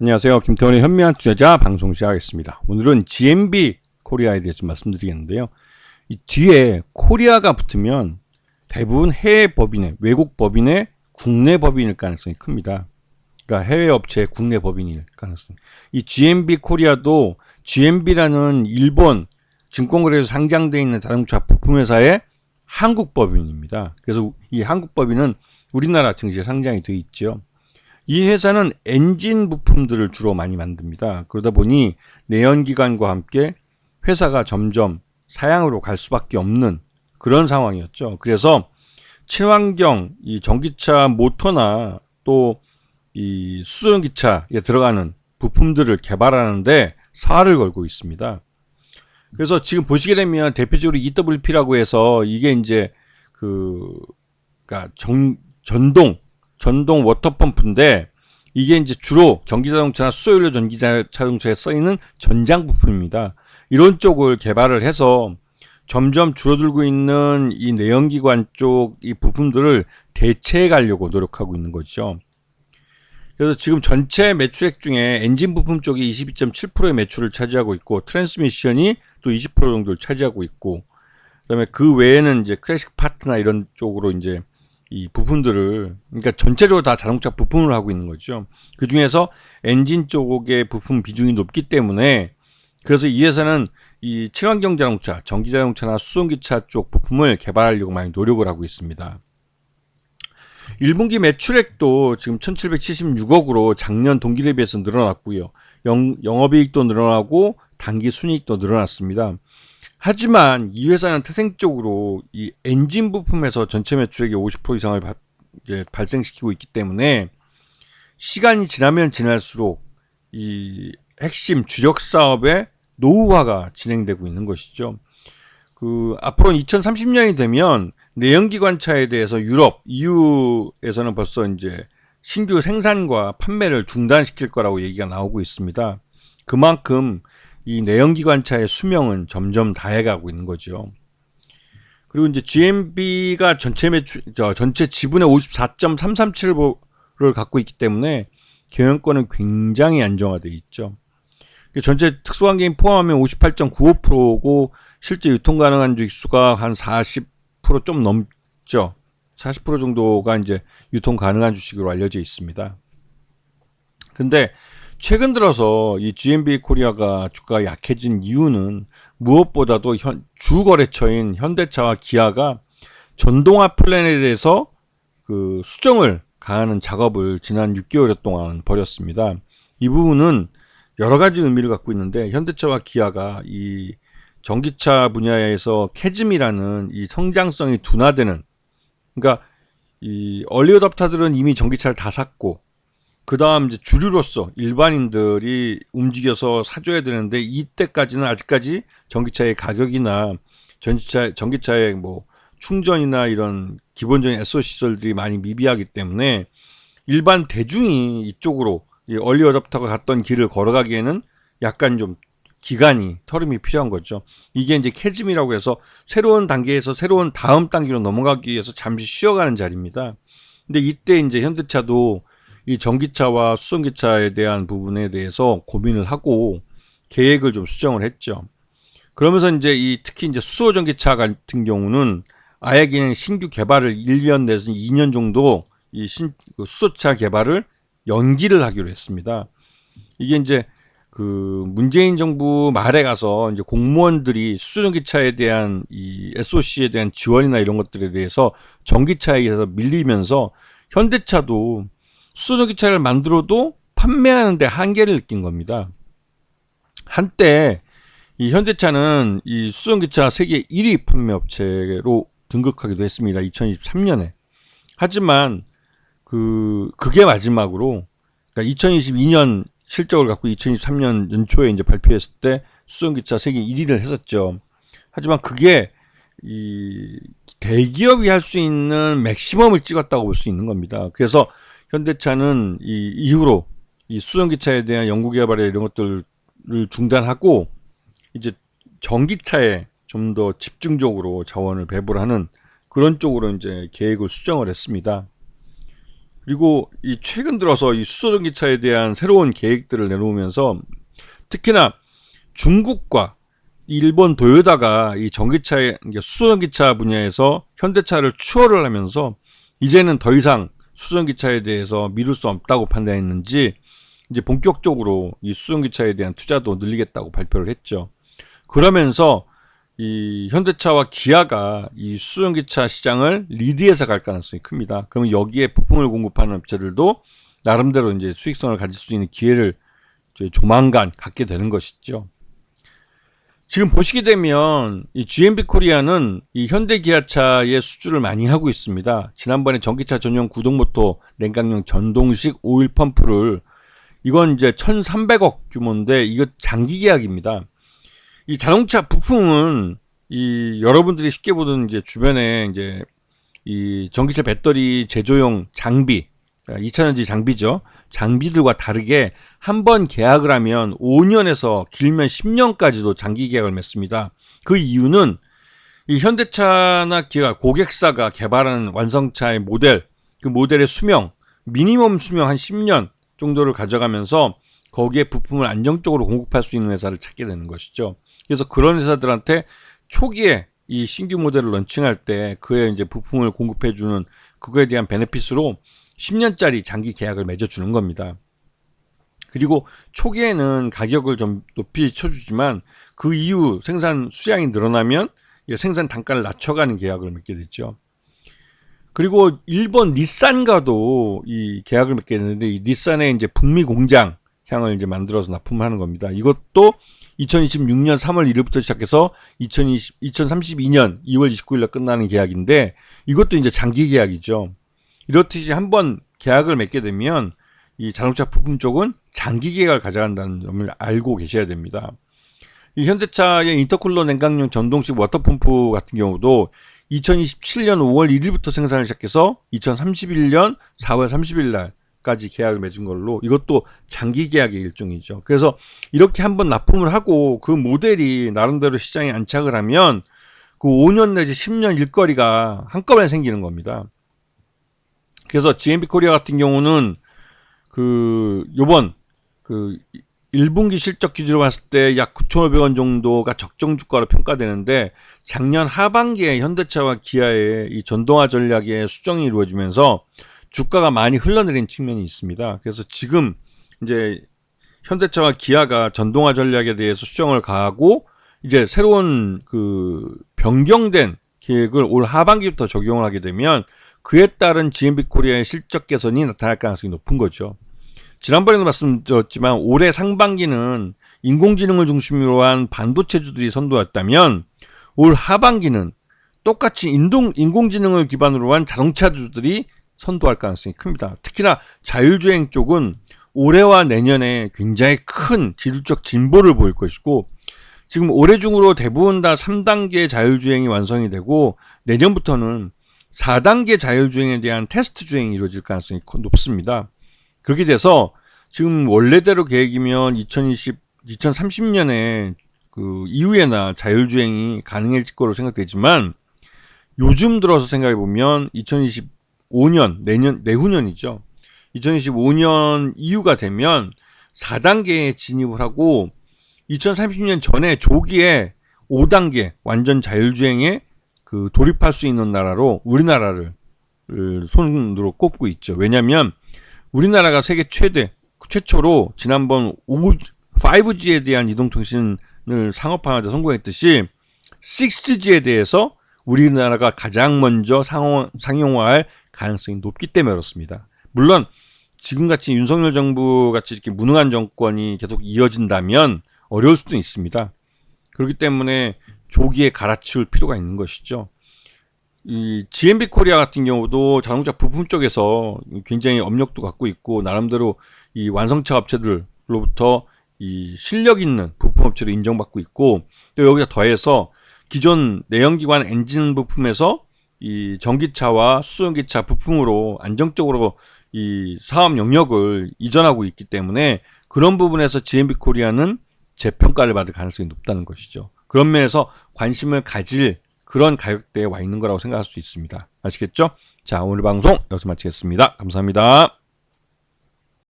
안녕하세요. 김태원의 현명한 투자자 방송 시작하겠습니다. 오늘은 GMB 코리아에 대해서 말씀드리겠는데요. 이 뒤에 코리아가 붙으면 대부분 해외 법인의, 외국 법인의 국내 법인일 가능성이 큽니다. 그러니까 해외 업체의 국내 법인일 가능성. 이 GMB 코리아도 GMB라는 일본 증권거래소 상장되어 있는 자동차 부품회사의 한국 법인입니다. 그래서 이 한국 법인은 우리나라 증시에 상장이 되어 있죠. 이 회사는 엔진 부품들을 주로 많이 만듭니다. 그러다 보니 내연기관과 함께 회사가 점점 사양으로 갈 수밖에 없는 그런 상황이었죠. 그래서 친환경 이 전기차 모터나 또 이 수소전기차에 들어가는 부품들을 개발하는데 사활을 걸고 있습니다. 그래서 지금 보시게 되면 대표적으로 EWP라고 해서 이게 이제 그러니까 전동 워터펌프인데 이게 이제 주로 전기자동차나 수소연료 전기자동차에 쓰이는 전장 부품입니다. 이런 쪽을 개발을 해서 점점 줄어들고 있는 이 내연기관 쪽 이 부품들을 대체해 가려고 노력하고 있는 거죠. 그래서 지금 전체 매출액 중에 엔진 부품 쪽이 22.7%의 매출을 차지하고 있고 트랜스미션이 또 20% 정도를 차지하고 있고 그다음에 그 외에는 이제 클래식 파트나 이런 쪽으로 이제 이 부품들을 그러니까 전체적으로 다 자동차 부품을 하고 있는 거죠. 그 중에서 엔진 쪽의 부품 비중이 높기 때문에 그래서 이 회사는 이 친환경 자동차, 전기 자동차나 수소기차 쪽 부품을 개발하려고 많이 노력을 하고 있습니다. 1분기 매출액도 지금 1776억으로 작년 동기에 비해서 늘어났고요. 영업이익도 늘어나고 단기 순이익도 늘어났습니다. 하지만 이 회사는 태생적으로 이 엔진 부품에서 전체 매출액의 50% 이상을 발생시키고 있기 때문에 시간이 지나면 지날수록 이 핵심 주력 사업의 노후화가 진행되고 있는 것이죠. 앞으로 2030년이 되면 내연기관차에 대해서 유럽, EU에서는 벌써 이제 신규 생산과 판매를 중단시킬 거라고 얘기가 나오고 있습니다. 그만큼 이 내연기관차의 수명은 점점 다해가고 있는 거죠. 그리고 이제 GMB가 전체 지분의 54.337%를 갖고 있기 때문에 경영권은 굉장히 안정화되어 있죠. 전체 특수관계인 포함하면 58.95%고 실제 유통 가능한 주식수가 한 40% 좀 넘죠. 40% 정도가 이제 유통 가능한 주식으로 알려져 있습니다. 근데 최근 들어서 이 GMB 코리아가 주가가 약해진 이유는 무엇보다도 주 거래처인 현대차와 기아가 전동화 플랜에 대해서 수정을 가하는 작업을 지난 6개월 동안 벌였습니다. 이 부분은 여러 가지 의미를 갖고 있는데 현대차와 기아가 이 전기차 분야에서 캐즘이라는 이 성장성이 둔화되는 그러니까 이 얼리 어답터들은 이미 전기차를 다 샀고 그 다음 이제 주류로서 일반인들이 움직여서 사줘야 되는데 이때까지는 아직까지 전기차의 가격이나 전기차의 뭐 충전이나 이런 기본적인 SOC 시설들이 많이 미비하기 때문에 일반 대중이 이쪽으로 얼리 어답터가 갔던 길을 걸어가기에는 약간 좀 텀이 필요한 거죠. 이게 이제 캐즘이라고 해서 새로운 단계에서 새로운 다음 단계로 넘어가기 위해서 잠시 쉬어가는 자리입니다. 근데 이때 이제 현대차도 이 전기차와 수소기차에 대한 부분에 대해서 고민을 하고 계획을 좀 수정을 했죠. 그러면서 이제 특히 이제 수소전기차 같은 경우는 아예 그냥 신규 개발을 1년 내지 2년 정도 수소차 개발을 연기를 하기로 했습니다. 이게 이제 문재인 정부 말에 가서 이제 공무원들이 수소전기차에 대한 이 SOC에 대한 지원이나 이런 것들에 대해서 전기차에 의해서 밀리면서 현대차도 수소전기차를 만들어도 판매하는데 한계를 느낀 겁니다. 한때 이 현대차는 이 수소전기차 세계 1위 판매업체로 등극하기도 했습니다. 2023년에. 하지만 그게 마지막으로 그러니까 2022년 실적을 갖고 2023년 연초에 이제 발표했을 때 수소전기차 세계 1위를 했었죠. 하지만 그게 이 대기업이 할 수 있는 맥시멈을 찍었다고 볼 수 있는 겁니다. 그래서 현대차는 이 이후로 이 수소전기차에 대한 연구개발에 이런 것들을 중단하고 이제 전기차에 좀 더 집중적으로 자원을 배분하는 그런 쪽으로 이제 계획을 수정을 했습니다. 그리고 이 최근 들어서 이 수소전기차에 대한 새로운 계획들을 내놓으면서 특히나 중국과 일본 도요타가 이 전기차의 수소전기차 분야에서 현대차를 추월을 하면서 이제는 더 이상 수소전기차에 대해서 미룰 수 없다고 판단했는지 이제 본격적으로 이 수소전기차에 대한 투자도 늘리겠다고 발표를 했죠. 그러면서 이 현대차와 기아가 이 수소전기차 시장을 리드해서 갈 가능성이 큽니다. 그러면 여기에 부품을 공급하는 업체들도 나름대로 이제 수익성을 가질 수 있는 기회를 조만간 갖게 되는 것이죠. 지금 보시게 되면 이 GMB 코리아는 이 현대기아차의 수주를 많이 하고 있습니다. 지난번에 전기차 전용 구동모터 냉각용 전동식 오일 펌프를 이건 이제 1,300억 규모인데 이거 장기 계약입니다. 이 자동차 부품은 이 여러분들이 쉽게 보던 이제 주변에 이제 이 전기차 배터리 제조용 장비, 2차전지 장비죠. 장비들과 다르게 한 번 계약을 하면 5년에서 길면 10년까지도 장기 계약을 맺습니다. 그 이유는 이 현대차나 기아 고객사가 개발하는 완성차의 모델, 그 모델의 수명, 미니멈 수명 한 10년 정도를 가져가면서 거기에 부품을 안정적으로 공급할 수 있는 회사를 찾게 되는 것이죠. 그래서 그런 회사들한테 초기에 이 신규 모델을 런칭할 때 그에 이제 부품을 공급해주는 그거에 대한 베네핏으로 10년짜리 장기 계약을 맺어주는 겁니다. 그리고 초기에는 가격을 좀 높이 쳐주지만 그 이후 생산 수량이 늘어나면 생산 단가를 낮춰가는 계약을 맺게 됐죠. 그리고 일본 닛산과도 이 계약을 맺게 됐는데 이 닛산의 이제 북미 공장 향을 이제 만들어서 납품하는 겁니다. 이것도 2026년 3월 1일부터 시작해서 2032년 2월 29일에 끝나는 계약인데 이것도 이제 장기 계약이죠. 이렇듯이 한번 계약을 맺게 되면 이 자동차 부품 쪽은 장기 계약을 가져간다는 점을 알고 계셔야 됩니다. 이 현대차의 인터쿨러 냉각용 전동식 워터펌프 같은 경우도 2027년 5월 1일부터 생산을 시작해서 2031년 4월 30일 날까지 계약을 맺은 걸로 이것도 장기 계약의 일종이죠. 그래서 이렇게 한번 납품을 하고 그 모델이 나름대로 시장에 안착을 하면 그 5년 내지 10년 일거리가 한꺼번에 생기는 겁니다. 그래서 GMB 코리아 같은 경우는 요번 1분기 실적 기준으로 봤을 때 약 9,500원 정도가 적정 주가로 평가되는데 작년 하반기에 현대차와 기아의 이 전동화 전략에 수정이 이루어지면서 주가가 많이 흘러내린 측면이 있습니다. 그래서 지금 이제 현대차와 기아가 전동화 전략에 대해서 수정을 가하고 이제 새로운 변경된 계획을 올 하반기부터 적용을 하게 되면 그에 따른 GMB 코리아의 실적 개선이 나타날 가능성이 높은 거죠. 지난번에도 말씀드렸지만 올해 상반기는 인공지능을 중심으로 한 반도체주들이 선도했다면 올 하반기는 똑같이 인공지능을 기반으로 한 자동차주들이 선도할 가능성이 큽니다. 특히나 자율주행 쪽은 올해와 내년에 굉장히 큰 기술적 진보를 보일 것이고 지금 올해 중으로 대부분 다 3단계 자율주행이 완성이 되고 내년부터는 4단계 자율주행에 대한 테스트 주행이 이루어질 가능성이 높습니다. 그렇게 돼서 지금 원래대로 계획이면 2030년에 이후에나 자율주행이 가능해질 거로 생각되지만 요즘 들어서 생각해 보면 2025년 내후년이죠. 2025년 이후가 되면 4단계에 진입을 하고 2030년 전에 조기에 5단계 완전 자율주행에 돌입할 수 있는 나라로 우리나라를 손으로 꼽고 있죠. 왜냐하면 우리나라가 세계 최초로 지난번 5G에 대한 이동통신을 상업화하자 성공했듯이 6G에 대해서 우리나라가 가장 먼저 상용화할 가능성이 높기 때문에 그렇습니다. 물론 지금같이 윤석열 정부 같이 이렇게 무능한 정권이 계속 이어진다면 어려울 수도 있습니다. 그렇기 때문에 조기에 갈아치울 필요가 있는 것이죠. 이 GMB 코리아 같은 경우도 자동차 부품 쪽에서 굉장히 업력도 갖고 있고 나름대로 이 완성차 업체들로부터 이 실력 있는 부품 업체로 인정받고 있고 또 여기다 더해서 기존 내연기관 엔진 부품에서 이 전기차와 수소전기차 부품으로 안정적으로 이 사업 영역을 이전하고 있기 때문에 그런 부분에서 GMB 코리아는 재평가를 받을 가능성이 높다는 것이죠. 그런 면에서 관심을 가질 그런 가격대에 와 있는 거라고 생각할 수 있습니다. 아시겠죠? 자, 오늘 방송 여기서 마치겠습니다. 감사합니다.